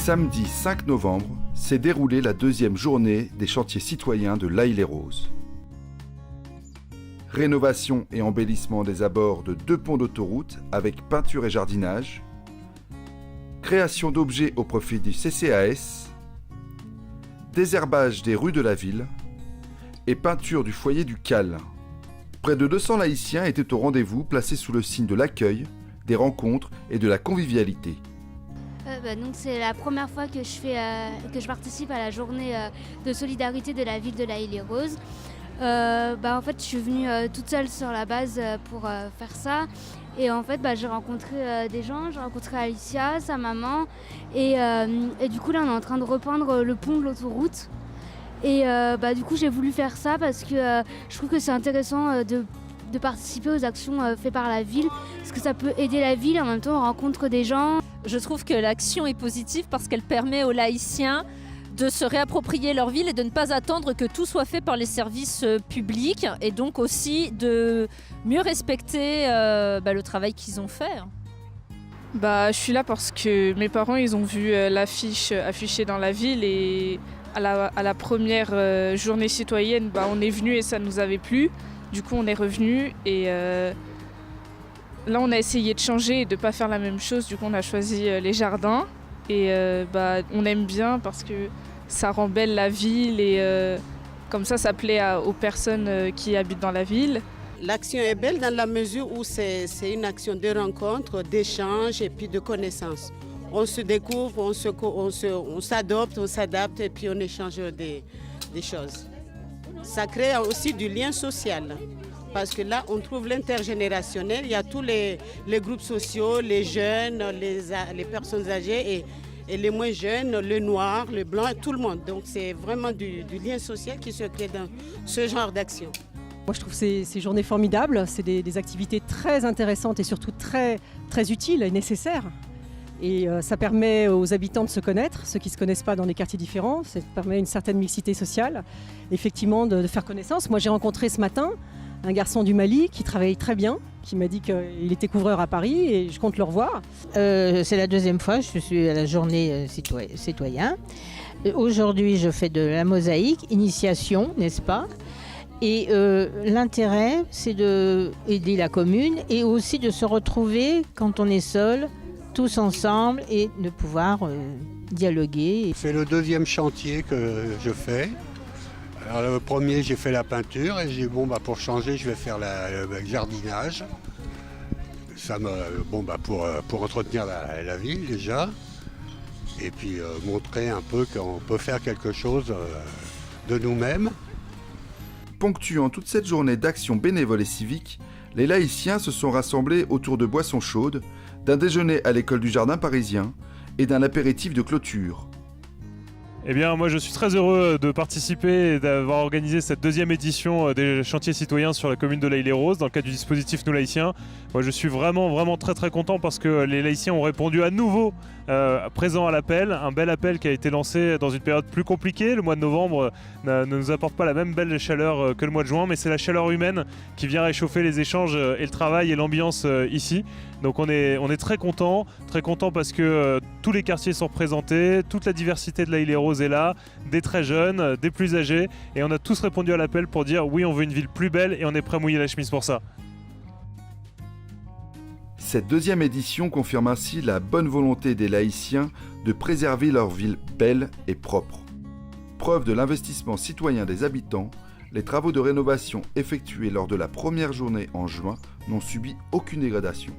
Samedi 5 novembre s'est déroulée la deuxième journée des chantiers citoyens de L'Haÿ-les-Roses. Rénovation et embellissement des abords de 2 ponts d'autoroute avec peinture et jardinage, création d'objets au profit du CCAS, désherbage des rues de la ville et peinture du foyer du Cal. Près de 200 laïciens étaient au rendez-vous, placés sous le signe de l'accueil, des rencontres et de la convivialité. Donc c'est la première fois que je participe à la journée de solidarité de la ville de L'Haÿ-les-Roses. En fait, je suis venue toute seule sur la base pour faire ça. Et en fait, j'ai rencontré des gens, j'ai rencontré Alicia, sa maman. Et du coup, là, on est en train de repeindre le pont de l'autoroute. Et du coup, j'ai voulu faire ça parce que je trouve que c'est intéressant de participer aux actions faites par la ville. Parce que ça peut aider la ville et en même temps, on rencontre des gens. Je trouve que l'action est positive parce qu'elle permet aux laïciens de se réapproprier leur ville et de ne pas attendre que tout soit fait par les services publics et donc aussi de mieux respecter le travail qu'ils ont fait. Je suis là parce que mes parents ils ont vu l'affiche affichée dans la ville et à la première journée citoyenne on est venu et ça nous avait plu. Du coup on est revenu et là on a essayé de changer et de ne pas faire la même chose. Du coup on a choisi les jardins et on aime bien parce que ça rend belle la ville et comme ça plaît aux personnes qui habitent dans la ville. L'action est belle dans la mesure où c'est une action de rencontre, d'échange et puis de connaissance. On se découvre, on s'adopte, on s'adapte et puis on échange des choses. Ça crée aussi du lien social. Parce que là, on trouve l'intergénérationnel. Il y a tous les groupes sociaux, les jeunes, les personnes âgées et les moins jeunes, le noir, le blanc, tout le monde. Donc c'est vraiment du lien social qui se crée dans ce genre d'action. Moi je trouve ces journées formidables. C'est des activités très intéressantes et surtout très, très utiles et nécessaires. Et ça permet aux habitants de se connaître, ceux qui ne se connaissent pas dans des quartiers différents. Ça permet une certaine mixité sociale, effectivement de faire connaissance. Moi j'ai rencontré ce matin un garçon du Mali qui travaille très bien, qui m'a dit qu'il était couvreur à Paris et je compte le revoir. C'est la deuxième fois que je suis à la journée citoyen. Aujourd'hui, je fais de la mosaïque, initiation, n'est-ce pas ? Et l'intérêt, c'est d'aider la commune et aussi de se retrouver quand on est seul, tous ensemble et de pouvoir dialoguer. C'est le deuxième chantier que je fais. Alors, le premier, j'ai fait la peinture et j'ai dit pour changer, je vais faire le jardinage. Ça pour entretenir la ville déjà. Et puis montrer un peu qu'on peut faire quelque chose de nous-mêmes. Ponctuant toute cette journée d'action bénévole et civique, les laïciens se sont rassemblés autour de boissons chaudes, d'un déjeuner à l'école du jardin parisien et d'un apéritif de clôture. Eh bien, moi je suis très heureux de participer et d'avoir organisé cette deuxième édition des chantiers citoyens sur la commune de L'Haÿ-les-Roses dans le cadre du dispositif Nous Laïciens. Moi je suis vraiment très content parce que les laïciens ont répondu à nouveau présent à l'appel, un bel appel qui a été lancé dans une période plus compliquée. Le mois de novembre ne nous apporte pas la même belle chaleur que le mois de juin, mais c'est la chaleur humaine qui vient réchauffer les échanges et le travail et l'ambiance ici. Donc on est très content parce que tous les quartiers sont représentés, toute la diversité de L'Haÿ-les-Roses est là, des très jeunes, des plus âgés, et on a tous répondu à l'appel pour dire oui, on veut une ville plus belle et on est prêt à mouiller la chemise pour ça. Cette deuxième édition confirme ainsi la bonne volonté des laïciens de préserver leur ville belle et propre. Preuve de l'investissement citoyen des habitants, les travaux de rénovation effectués lors de la première journée en juin n'ont subi aucune dégradation.